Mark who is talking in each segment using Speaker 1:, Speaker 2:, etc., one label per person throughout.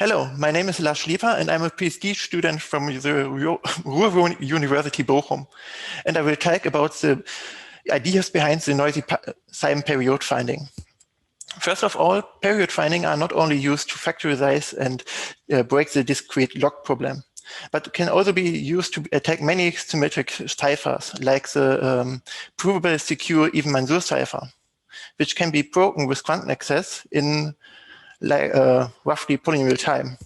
Speaker 1: Hello, my name is Lars Schlieper and I'm a PhD student from the Ruhr University Bochum. And I will talk about the ideas behind the noisy SIME period finding. First of all, period finding are not only used to factorize and break the discrete log problem, but can also be used to attack many symmetric ciphers, like the provable secure Even-Mansur cipher, which can be broken with quantum access in roughly polynomial time.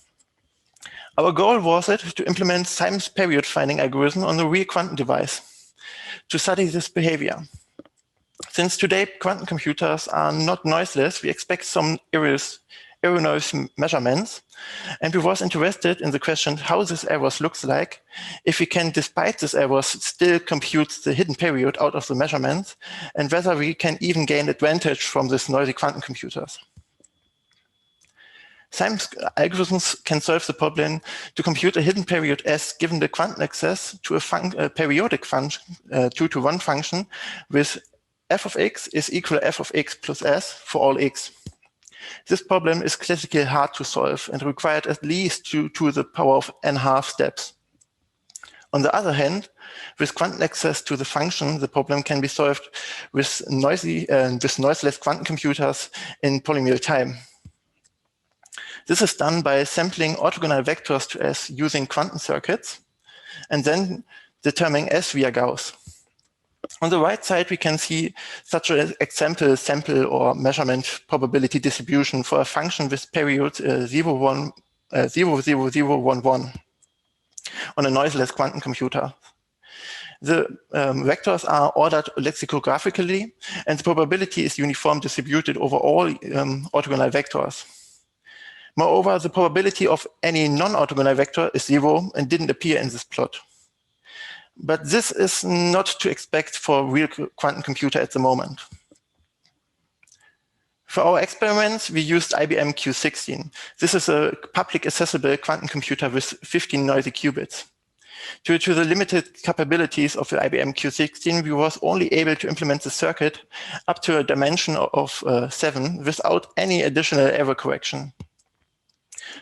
Speaker 1: Our goal was to implement SIME's period finding algorithm on the real quantum device to study this behavior. Since today quantum computers are not noiseless, we expect some error noise measurements, and we was interested in the question how this errors looks like if we can, despite this errors, still compute the hidden period out of the measurements, and whether we can even gain advantage from this noisy quantum computers. SIME's algorithms can solve the problem to compute a hidden period S given the quantum access to a periodic function, 2-to-1 function with f of x is equal to f of x plus s for all x. This problem is classically hard to solve and required at least 2 to the power of n½ steps. On the other hand, with quantum access to the function, the problem can be solved with noiseless quantum computers in polynomial time. This is done by sampling orthogonal vectors to S using quantum circuits and then determining S via Gauss. On the right side, we can see such an example sample or measurement probability distribution for a function with period 0, 0, 0, 1, 1 on a noiseless quantum computer. The vectors are ordered lexicographically, and the probability is uniform distributed over all orthogonal vectors. Moreover, the probability of any non-orthogonal vector is 0 and didn't appear in this plot. But this is not to expect for a real quantum computer at the moment. For our experiments, we used IBM Q16. This is a public accessible quantum computer with 15 noisy qubits. Due to the limited capabilities of the IBM Q16, we was only able to implement the circuit up to a dimension of 7 without any additional error correction.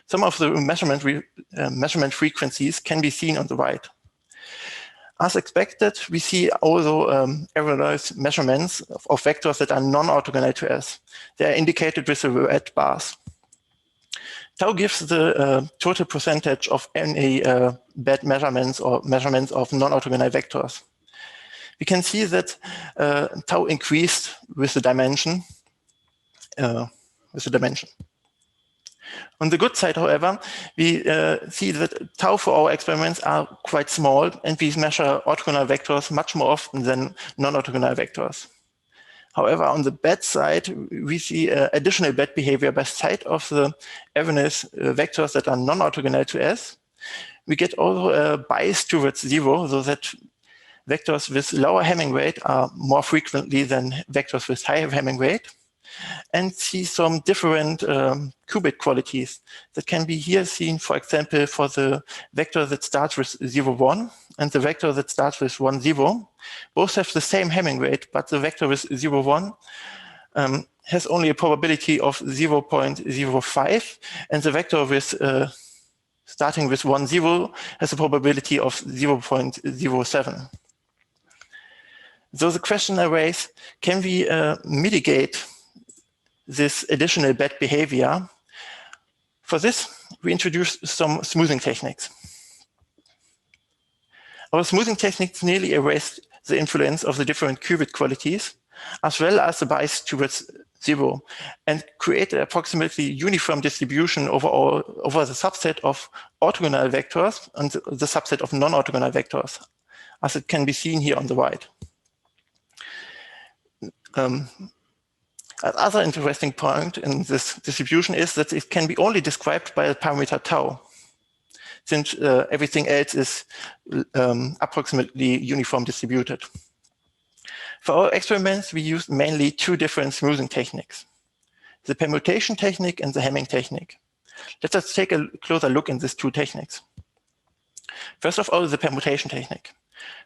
Speaker 1: Some of the measurement frequencies can be seen on the right. As expected, we see also error noise measurements of vectors that are non-orthogonal to S. They are indicated with the red bars. Tau gives the total percentage of any bad measurements or measurements of non-orthogonal vectors. We can see that tau increased with the dimension. On the good side, however, we see that tau for our experiments are quite small, and we measure orthogonal vectors much more often than non-orthogonal vectors. However, on the bad side, we see additional bad behavior by side of the erroneous vectors that are non-orthogonal to S. We get also a bias towards 0, so that vectors with lower Hamming weight are more frequently than vectors with higher Hamming weight, and see some different qubit qualities that can be here seen, for example, for the vector that starts with 0, 1 and the vector that starts with 1, 0. Both have the same Hamming weight, but the vector with 0, 1 has only a probability of 0.05, and the vector with starting with 1, 0 has a probability of 0.07. So the question I raise, can we mitigate this additional bad behavior? For this, we introduced some smoothing techniques. Our smoothing techniques nearly erased the influence of the different qubit qualities, as well as the bias towards 0, and create an approximately uniform distribution over the subset of orthogonal vectors and the subset of non-orthogonal vectors, as it can be seen here on the right. Another interesting point in this distribution is that it can be only described by the parameter tau, since everything else is approximately uniform distributed. For our experiments, we used mainly 2 different smoothing techniques, the permutation technique and the Hamming technique. Let us take a closer look in these 2 techniques. First of all, the permutation technique.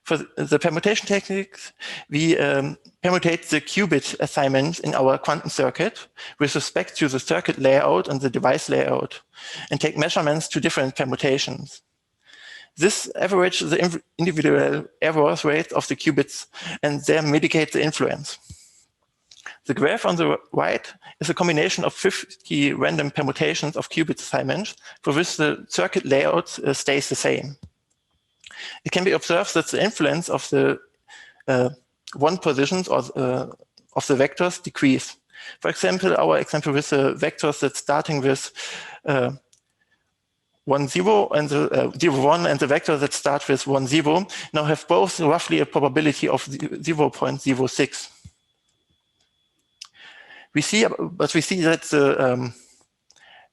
Speaker 1: For the permutation techniques, we permutate the qubit assignments in our quantum circuit with respect to the circuit layout and the device layout, and take measurements to different permutations. This averages the individual error rates of the qubits and then mitigate the influence. The graph on the right is a combination of 50 random permutations of qubit assignments for which the circuit layout stays the same. It can be observed that the influence of the one positions or of the vectors decrease. For example, our example with the vectors that's starting with 1, 0 and the 0, 1 and the vector that starts with 1, 0 now have both roughly a probability of 0.06. We see that the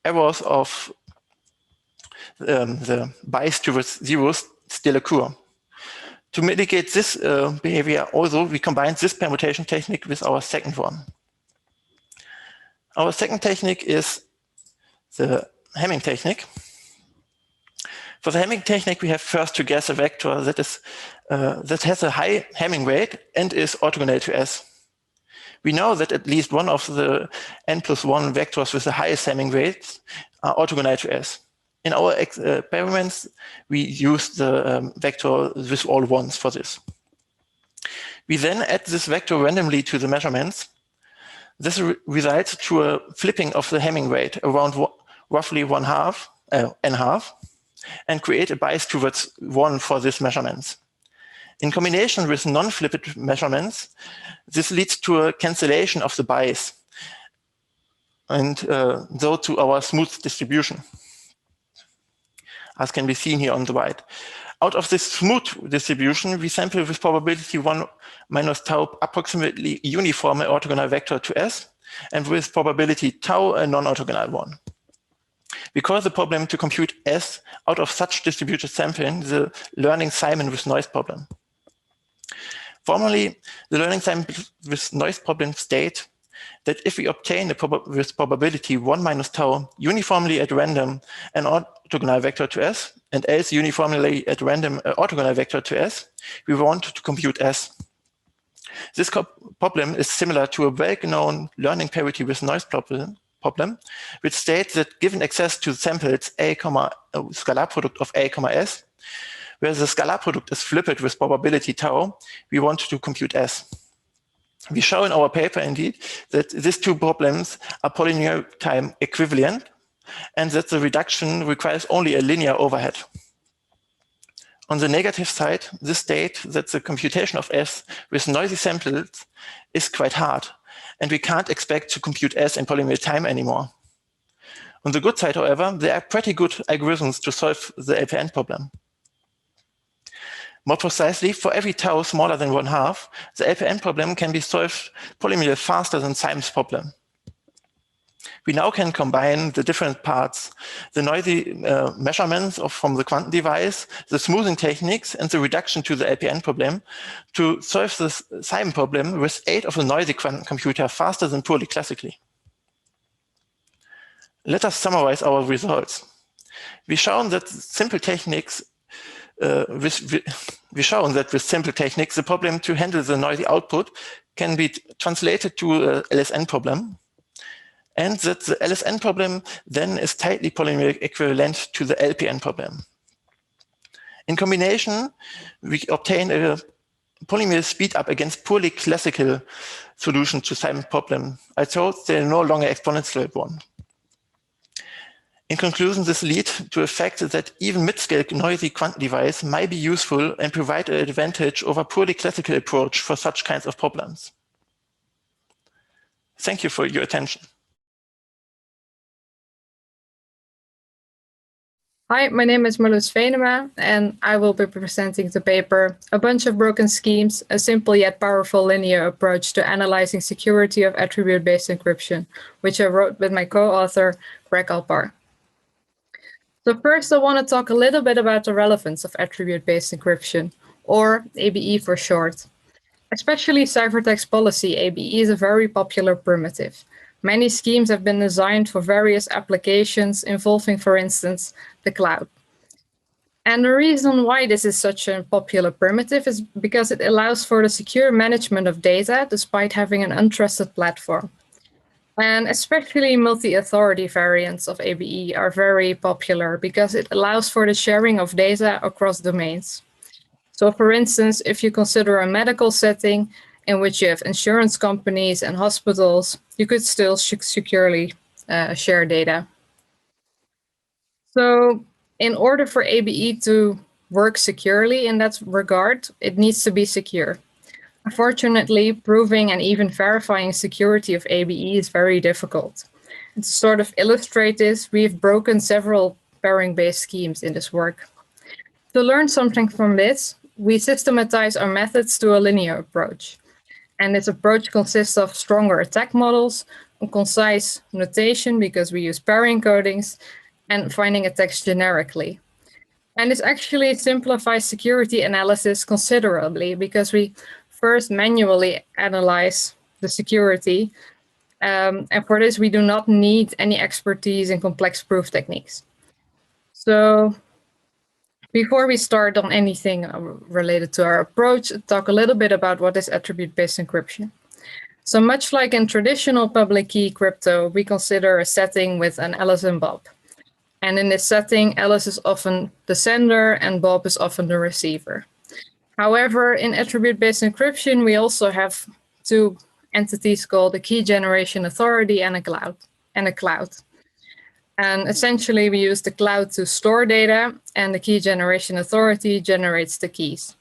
Speaker 1: errors of the bias towards zeros still occur. To mitigate this behavior, also, we combine this permutation technique with our second one. Our second technique is the Hamming technique. For the Hamming technique, we have first to guess a vector that has a high Hamming weight and is orthogonal to S. We know that at least one of the n+1 vectors with the highest Hamming weights are orthogonal to S. In our experiments, we use the vector with all ones for this. We then add this vector randomly to the measurements. This results to a flipping of the Hamming weight around roughly n half, and create a bias towards 1 for these measurements. In combination with non-flipped measurements, this leads to a cancellation of the bias, and so to our smooth distribution, as can be seen here on the right. Out of this smooth distribution, we sample with probability 1 minus tau approximately uniform orthogonal vector to S, and with probability tau a non-orthogonal one. We call the problem to compute S out of such distributed sampling the learning Simon with noise problem. Formally, the learning Simon with noise problem state that if we obtain with probability 1 minus tau uniformly at random an orthogonal vector to S, and else uniformly at random orthogonal vector to S, we want to compute S. This problem is similar to a well-known learning parity with noise problem, which states that given access to samples a, scalar product of a, s, where the scalar product is flipped with probability tau, we want to compute S. We show in our paper, indeed, that these two problems are polynomial time equivalent, and that the reduction requires only a linear overhead. On the negative side, this states that the computation of S with noisy samples is quite hard, and we can't expect to compute S in polynomial time anymore. On the good side, however, there are pretty good algorithms to solve the LPN problem. More precisely, for every tau smaller than 1/2, the LPN problem can be solved polynomial faster than Simon's problem. We now can combine the different parts, the noisy measurements from the quantum device, the smoothing techniques, and the reduction to the LPN problem to solve the Simon problem with aid of a noisy quantum computer faster than purely classically. Let us summarize our results. We've shown that with simple techniques, the problem to handle the noisy output can be translated to a LSN problem, and that the LSN problem then is tightly polynomial equivalent to the LPN problem. In combination, we obtain a polynomial speed up against purely classical solution to Simon problem. I thought they're no longer exponential one. In conclusion, this leads to the fact that even mid-scale noisy quantum device might be useful and provide an advantage over purely classical approach for such kinds of problems. Thank you for your attention.
Speaker 2: Hi, my name is Marloes Venema, and I will be presenting the paper, A Bunch of Broken Schemes, a simple yet powerful linear approach to analyzing security of attribute-based encryption, which I wrote with my co-author, Greg Alpar. So first, I want to talk a little bit about the relevance of attribute-based encryption, or ABE for short. Especially ciphertext policy, ABE is a very popular primitive. Many schemes have been designed for various applications involving, for instance, the cloud. And the reason why this is such a popular primitive is because it allows for the secure management of data despite having an untrusted platform. And especially multi-authority variants of ABE are very popular because it allows for the sharing of data across domains. So for instance, if you consider a medical setting in which you have insurance companies and hospitals, you could still securely share data. So in order for ABE to work securely in that regard, it needs to be secure. Unfortunately, proving and even verifying security of ABE is very difficult. And to sort of illustrate this, we've broken several pairing-based schemes in this work. To learn something from this, we systematize our methods to a linear approach. And this approach consists of stronger attack models, a concise notation because we use pairing codings, and finding attacks generically. And this actually simplifies security analysis considerably because we first manually analyze the security. And for this, we do not need any expertise in complex proof techniques. So before we start on anything related to our approach, talk a little bit about what is attribute-based encryption. So much like in traditional public key crypto, we consider a setting with an Alice and Bob. And in this setting, Alice is often the sender and Bob is often the receiver. However, in attribute-based encryption, we also have two entities called a key generation authority and a cloud. And essentially, we use the cloud to store data, and the key generation authority generates the keys.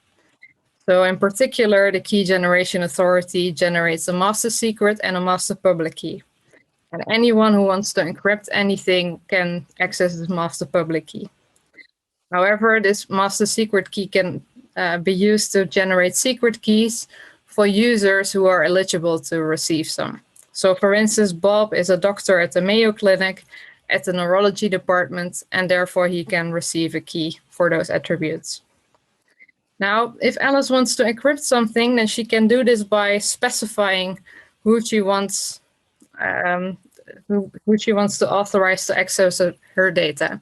Speaker 2: So in particular, the key generation authority generates a master secret and a master public key. And anyone who wants to encrypt anything can access this master public key. However, this master secret key can be used to generate secret keys for users who are eligible to receive some. So for instance, Bob is a doctor at the Mayo Clinic at the neurology department, and therefore he can receive a key for those attributes. Now, if Alice wants to encrypt something, then she can do this by specifying who she wants to authorize to access her data.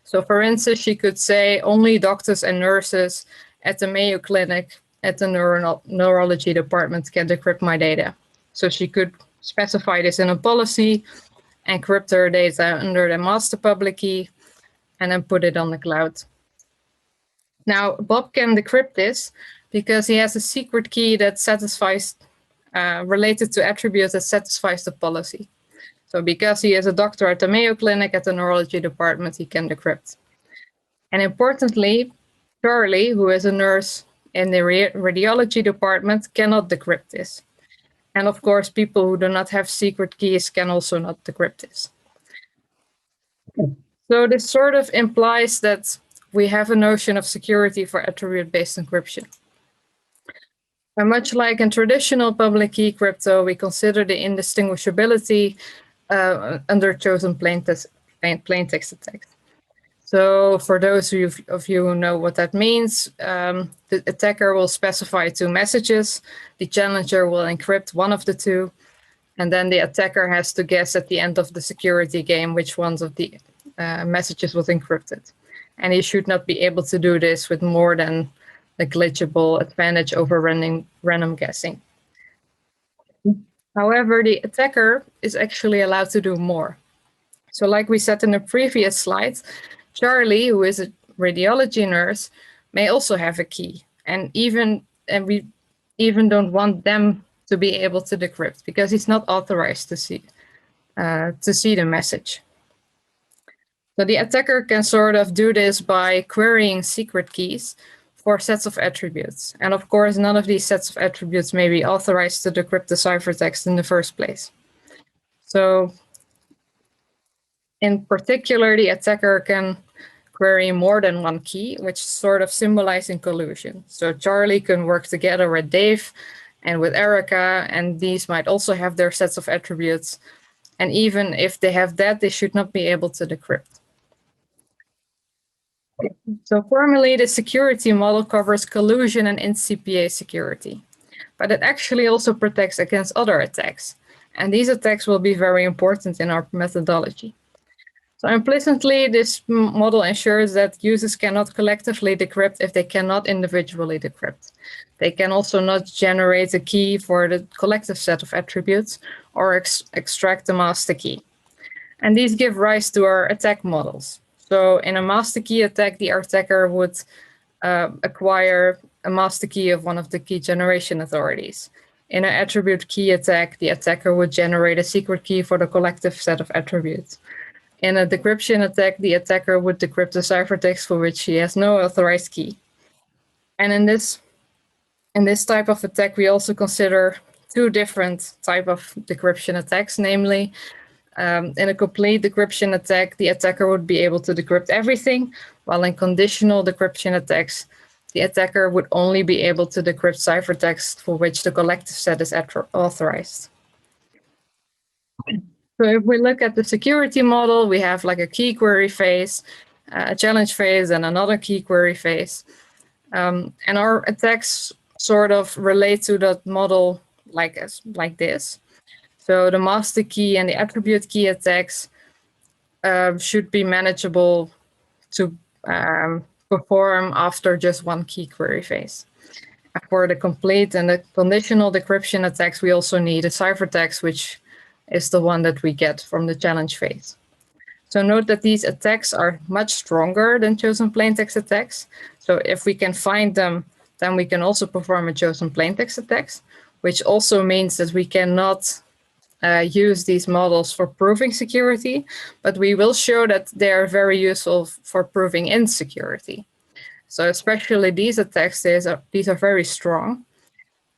Speaker 2: So for instance, she could say only doctors and nurses at the Mayo Clinic at the neurology department can decrypt my data. So she could specify this in a policy, encrypt her data under the master public key, and then put it on the cloud. Now, Bob can decrypt this because he has a secret key that satisfies related to attributes that satisfies the policy. So because he is a doctor at the Mayo Clinic at the neurology department, he can decrypt. And importantly, Charlie, who is a nurse in the radiology department, cannot decrypt this. And of course, people who do not have secret keys can also not decrypt this. So this sort of implies that we have a notion of security for attribute-based encryption. And much like in traditional public key crypto, we consider the indistinguishability under chosen plain text attacks. So for those of you who know what that means, the attacker will specify two messages. The challenger will encrypt one of the two. And then the attacker has to guess at the end of the security game which ones of the messages was encrypted. And he should not be able to do this with more than negligible advantage over random guessing. However, the attacker is actually allowed to do more. So like we said in the previous slides, Charlie, who is a radiology nurse, may also have a key. And we even don't want them to be able to decrypt because he's not authorized to see the message. So the attacker can sort of do this by querying secret keys for sets of attributes. And of course, none of these sets of attributes may be authorized to decrypt the ciphertext in the first place. So in particular, the attacker can query more than one key, which sort of symbolizing collusion. So Charlie can work together with Dave and with Erica, and these might also have their sets of attributes. And even if they have that, they should not be able to decrypt. So formally, the security model covers collusion and INT-CPA security, but it actually also protects against other attacks. And these attacks will be very important in our methodology. So implicitly, this model ensures that users cannot collectively decrypt if they cannot individually decrypt. They can also not generate a key for the collective set of attributes or extract the master key. And these give rise to our attack models. So in a master key attack, the attacker would acquire a master key of one of the key generation authorities. In an attribute key attack, the attacker would generate a secret key for the collective set of attributes. In a decryption attack, the attacker would decrypt the ciphertext for which he has no authorized key. And in this type of attack, we also consider two different types of decryption attacks, namely, in a complete decryption attack, the attacker would be able to decrypt everything, while in conditional decryption attacks, the attacker would only be able to decrypt ciphertext for which the collective set is authorized. So if we look at the security model, we have like a key query phase, a challenge phase, and another key query phase. And our attacks sort of relate to that model like this. So the master key and the attribute key attacks should be manageable to perform after just one key query phase. For the complete and the conditional decryption attacks, we also need a ciphertext, which is the one that we get from the challenge phase. So note that these attacks are much stronger than chosen plaintext attacks. So if we can find them, then we can also perform a chosen plaintext attacks, which also means that we cannot use these models for proving security, but we will show that they are very useful for proving insecurity. So especially these attacks, these are very strong.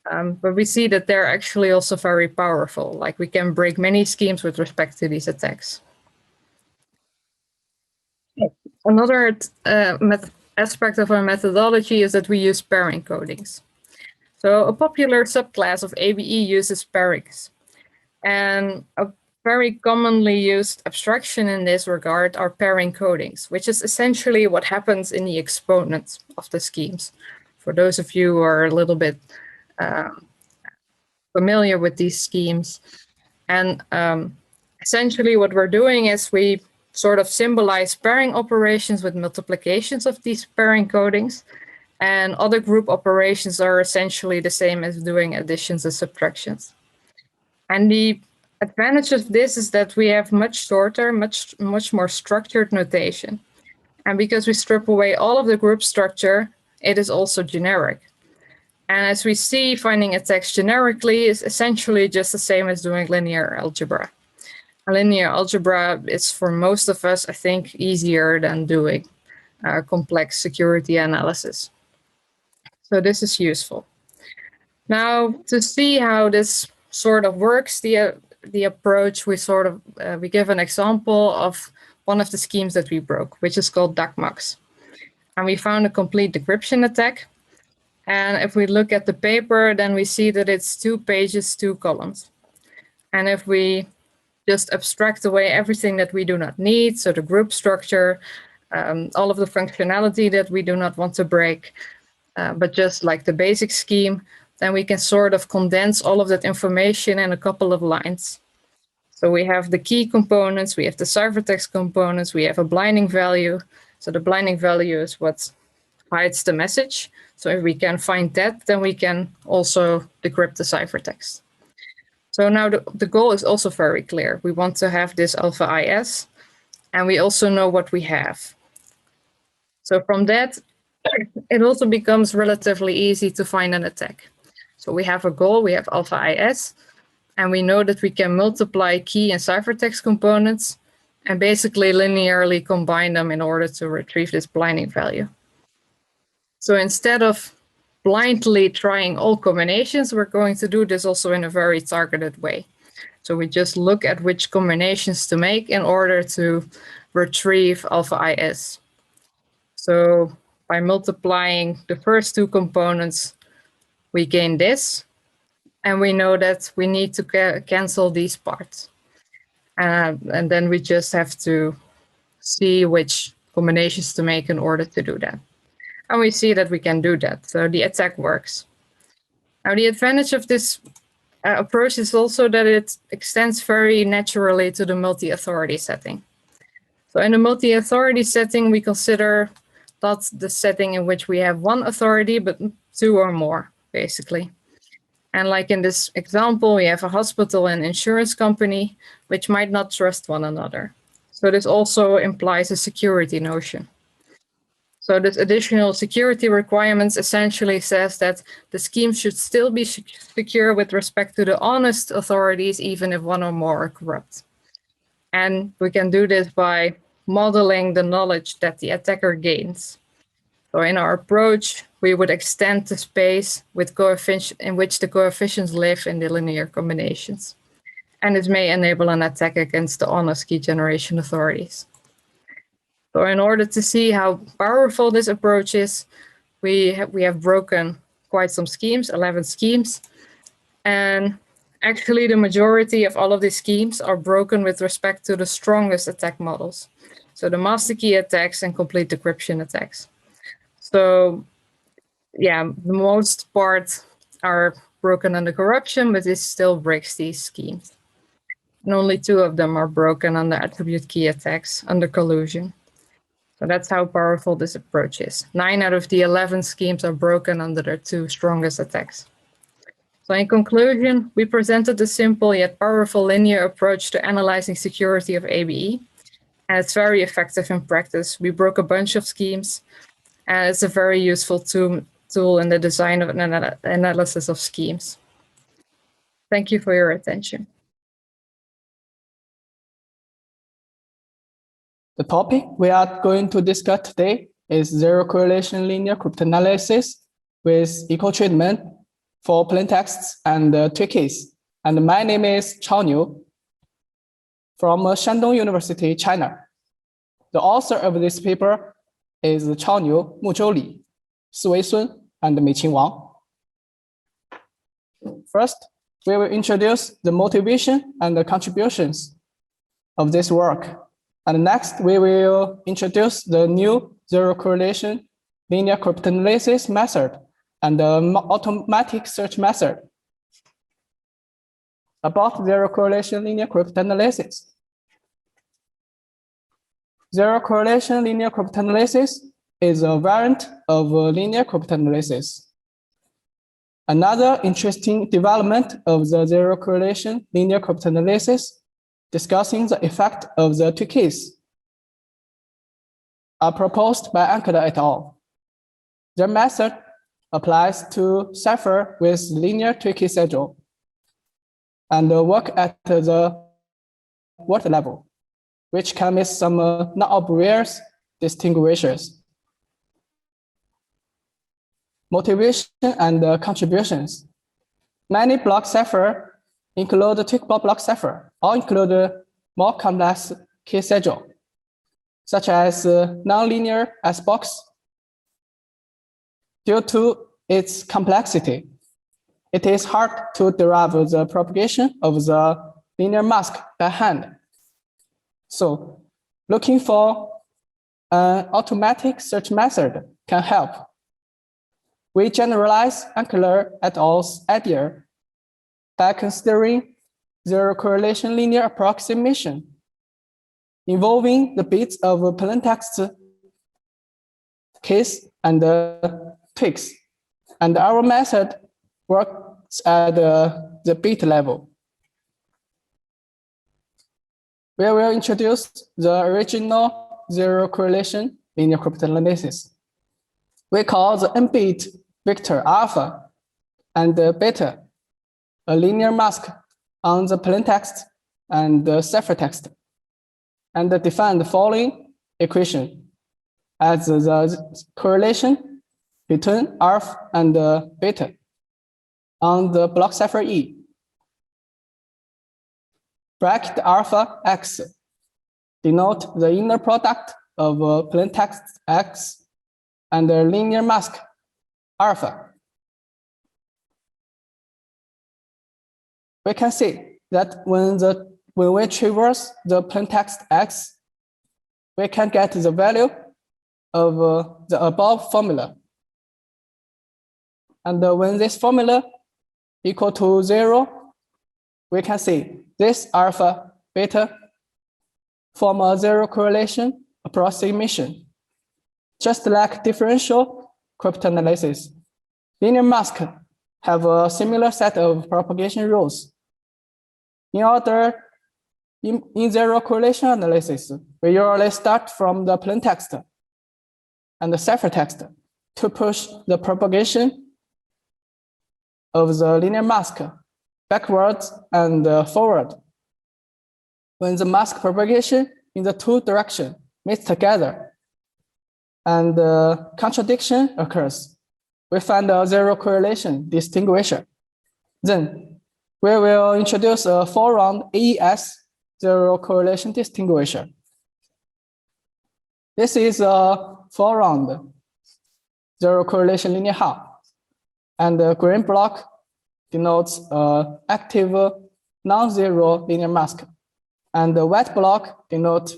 Speaker 2: But we see that they're actually also very powerful. Like we can break many schemes with respect to these attacks. Another aspect of our methodology is that we use pairing codings. So a popular subclass of ABE uses pairings. And a very commonly used abstraction in this regard are pairing codings, which is essentially what happens in the exponents of the schemes. For those of you who are a little bit familiar with these schemes. And essentially what we're doing is we sort of symbolize pairing operations with multiplications of these pairing codings. And other group operations are essentially the same as doing additions and subtractions. And the advantage of this is that we have much shorter, much more structured notation. And because we strip away all of the group structure, it is also generic. And as we see, finding attacks generically is essentially just the same as doing linear algebra. Linear algebra is for most of us, I think, easier than doing complex security analysis. So this is useful. Now, to see how this sort of works, the approach, we give an example of one of the schemes that we broke, which is called DACMAX. And we found a complete decryption attack. And if we look at the paper, then we see that it's 2 pages, 2 columns. And if we just abstract away everything that we do not need, so the group structure, all of the functionality that we do not want to break, but just like the basic scheme, then we can sort of condense all of that information in a couple of lines. So we have the key components, we have the ciphertext components, we have a blinding value. So the blinding value is what hides the message. So if we can find that, then we can also decrypt the ciphertext. So now the goal is also very clear. We want to have this alpha IS, and we also know what we have. So from that, it also becomes relatively easy to find an attack. So we have a goal, we have alpha IS, and we know that we can multiply key and ciphertext components and basically linearly combine them in order to retrieve this blinding value. So instead of blindly trying all combinations, we're going to do this also in a very targeted way. So we just look at which combinations to make in order to retrieve alpha IS. So by multiplying the first 2 components, we gain this. And we know that we need to cancel these parts. And then we just have to see which combinations to make in order to do that. And we see that we can do that. So the attack works. Now, the advantage of this approach is also that it extends very naturally to the multi-authority setting. So in a multi-authority setting, we consider that's the setting in which we have one authority, but two or more, basically. And like in this example, we have a hospital and insurance company, which might not trust one another. So this also implies a security notion. So this additional security requirements essentially says that the scheme should still be secure with respect to the honest authorities, even if one or more are corrupt. And we can do this by modeling the knowledge that the attacker gains. So in our approach, we would extend the space with coefficient in which the coefficients live in the linear combinations. And this may enable an attack against the honest key generation authorities. So in order to see how powerful this approach is, we have broken quite some schemes, 11 schemes. And actually, the majority of all of these schemes are broken with respect to the strongest attack models. So the master key attacks and complete decryption attacks. So yeah, the most part are broken under corruption, but this still breaks these schemes. And only 2 of them are broken under attribute key attacks under collusion. So that's how powerful this approach is. 9 out of the 11 schemes are broken under their 2 strongest attacks. So in conclusion, we presented a simple yet powerful linear approach to analyzing security of ABE. And it's very effective in practice. We broke a bunch of schemes, and it's a very useful tool in the design of an analysis of schemes. Thank you for your attention.
Speaker 3: The topic we are going to discuss today is zero correlation linear cryptanalysis with equal treatment for plain texts and tweakies. And my name is Chao Niu from Shandong University, China. The author of this paper is Chao Niu, Muzhou Li, Siwei Sun, and Meiqing Wang. First, we will introduce the motivation and the contributions of this work. And next, we will introduce the new zero correlation linear cryptanalysis method and the automatic search method. About zero correlation linear cryptanalysis. Zero correlation linear cryptanalysis is a variant of linear cryptanalysis. Another interesting development of the zero correlation linear cryptanalysis discussing the effect of the two keys are proposed by Ankara et al. Their method applies to cipher with linear two-key schedule and work at the word level, which can miss some non-obvious distinguishers. Motivation and contributions. Many block cipher include Twig-ball block cipher or include more complex key schedule, such as nonlinear S-box. Due to its complexity, it is hard to derive the propagation of the linear mask by hand. So looking for an automatic search method can help. We generalize Ankara et al.'s idea by considering zero correlation linear approximation involving the bits of plaintext case and twigs. And our method works at the bit level. We will introduce the original zero correlation linear cryptanalysis. We call the n-bit vector alpha and beta a linear mask on the plaintext and the ciphertext, and define the following equation as the correlation between alpha and beta on the block cipher E. Bracket alpha X denote the inner product of plaintext X and the linear mask alpha. We can see that when we traverse the plaintext X, we can get the value of the above formula. And when this formula equal to 0, we can see this alpha beta form a zero correlation approximation. Just like differential cryptanalysis, linear masks have a similar set of propagation rules. In zero correlation analysis, we usually start from the plaintext and the ciphertext to push the propagation of the linear mask backwards and forward. When the mask propagation in the two directions meets together and contradiction occurs, we find a zero correlation distinguisher. Then we will introduce a 4-round AES zero correlation distinguisher. This is a 4-round zero correlation linear Hall, and the green block denotes active non-zero linear mask, and the white block denotes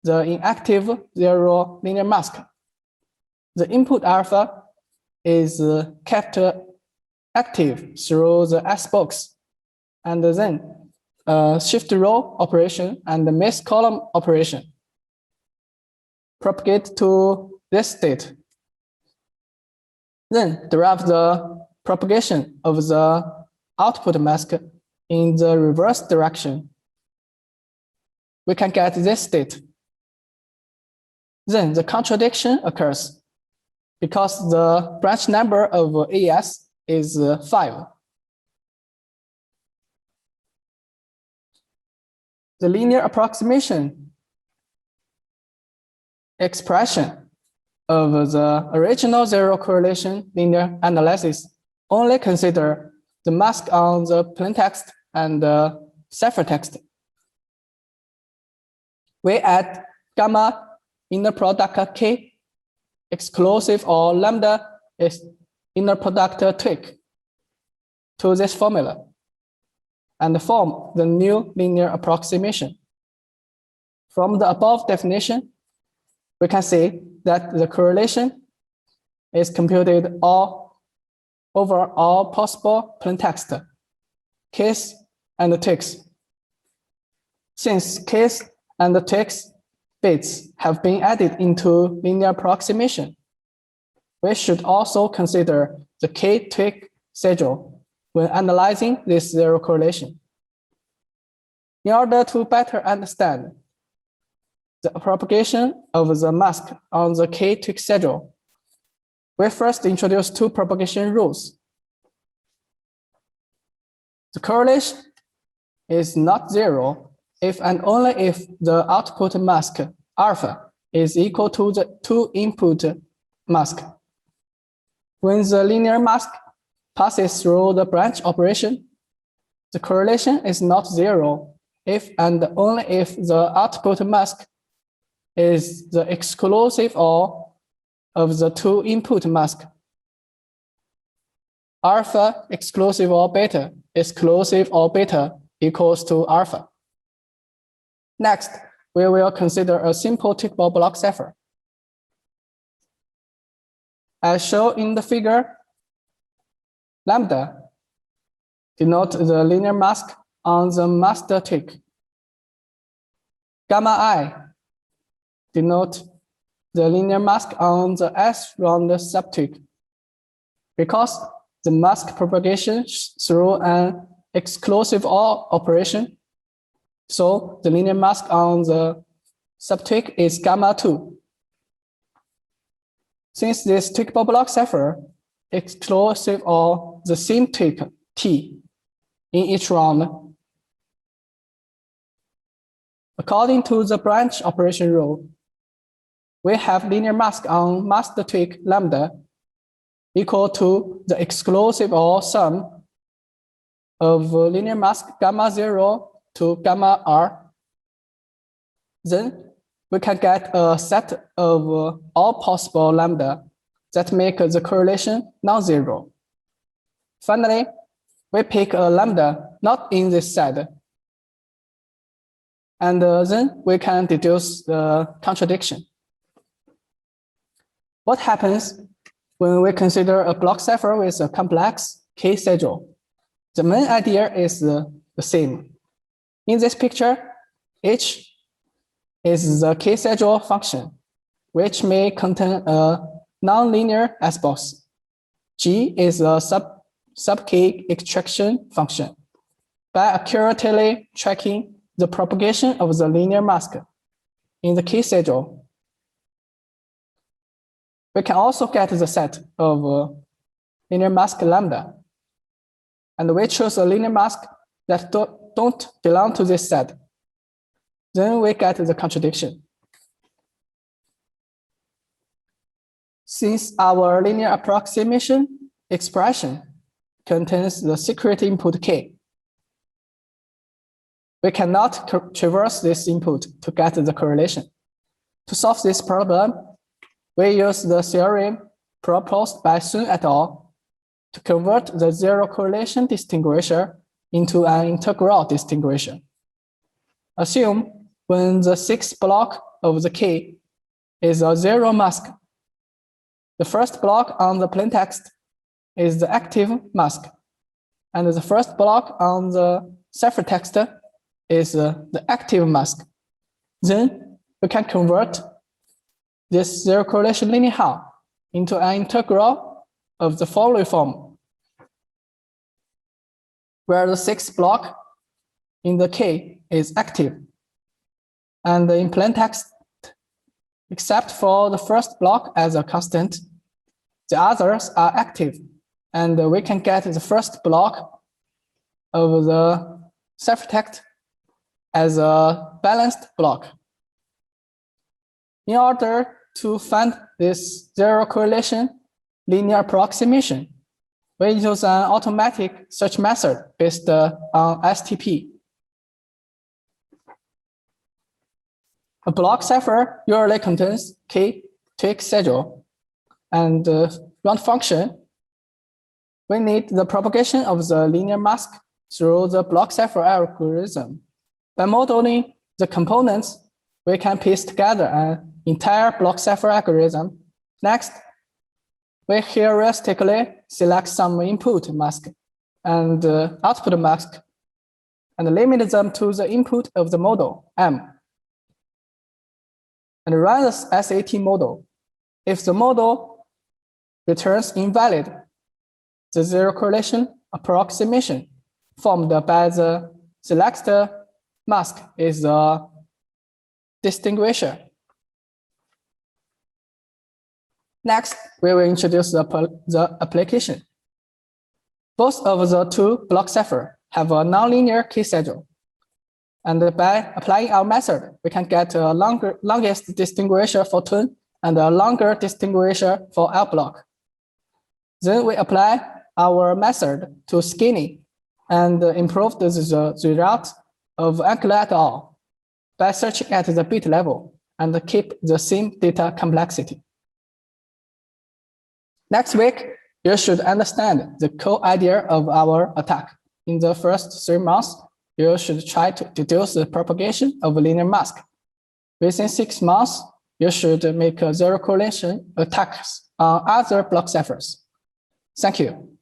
Speaker 3: the inactive zero linear mask. The input alpha is kept active through the S box, and then shift row operation and the miss column operation propagate to this state. Then derive the propagation of the output mask in the reverse direction. We can get this state. Then the contradiction occurs because the branch number of AES is 5. The linear approximation expression of the original zero correlation linear analysis only consider the mask on the plaintext and the ciphertext. We add gamma inner product K exclusive or lambda is inner product twig to this formula and form the new linear approximation. From the above definition, we can see that the correlation is computed over all possible plaintext, Ks and Twigs. Since Ks and Twigs bits have been added into linear approximation, we should also consider the K-twig schedule when analyzing this zero correlation. In order to better understand the propagation of the mask on the K-twig schedule, we first introduce two propagation rules. The correlation is not zero if and only if the output mask alpha is equal to the two input mask. When the linear mask passes through the branch operation, the correlation is not zero if and only if the output mask is the exclusive OR of the two input mask. Alpha exclusive OR beta exclusive OR beta equals to alpha. Next, we will consider a simple Tickball block cipher. As shown in the figure, lambda denotes the linear mask on the master twig. Gamma I denotes the linear mask on the S-round subtwig. Because the mask propagation through an exclusive OR operation, so the linear mask on the subtwig is gamma 2. Since this Tickball block cipher exclusive or the same twig T in each round, according to the branch operation rule, we have linear mask on master twig lambda equal to the exclusive or sum of linear mask gamma 0 to gamma R. Then we can get a set of all possible lambda that make the correlation non-zero. Finally, we pick a lambda not in this set, and then we can deduce the contradiction. What happens when we consider a block cipher with a complex K schedule? The main idea is the same. In this picture, each is the key-schedule function, which may contain a nonlinear S-box. G is a sub-key extraction function. By accurately tracking the propagation of the linear mask in the key schedule, we can also get the set of linear mask lambda. And we choose a linear mask that don't belong to this set. Then we get the contradiction. Since our linear approximation expression contains the secret input k, we cannot traverse this input to get the correlation. To solve this problem, we use the theorem proposed by Sun et al. To convert the zero correlation distinguisher into an integral distinguisher. Assume when the sixth block of the key is a zero mask, the first block on the plaintext is the active mask, and the first block on the ciphertext is the active mask. Then we can convert this zero correlation linear into an integral of the following form, where the sixth block in the K is active, and in plaintext, except for the first block as a constant, the others are active, and we can get the first block of the ciphertext as a balanced block. In order to find this zero correlation linear approximation, we use an automatic search method based on STP. A block cipher usually contains k tweak schedule and round function. We need the propagation of the linear mask through the block cipher algorithm. By modeling the components, we can piece together an entire block cipher algorithm. Next, we heuristically select some input mask and output mask and limit them to the input of the model, M, and run the SAT model. If the model returns invalid, the zero correlation approximation formed by the selected mask is the distinguisher. Next, we will introduce the application. Both of the two block cipher have a nonlinear key schedule. And by applying our method, we can get a longest distinguisher for twin and a longer distinguisher for L block. Then we apply our method to skinny and improve the result of Ankler et al. By searching at the bit level and keep the same data complexity. Next week, you should understand the core idea of our attack. In the first 3 months, you should try to deduce the propagation of a linear mask. Within 6 months, you should make a zero correlation attacks on other block ciphers. Thank you.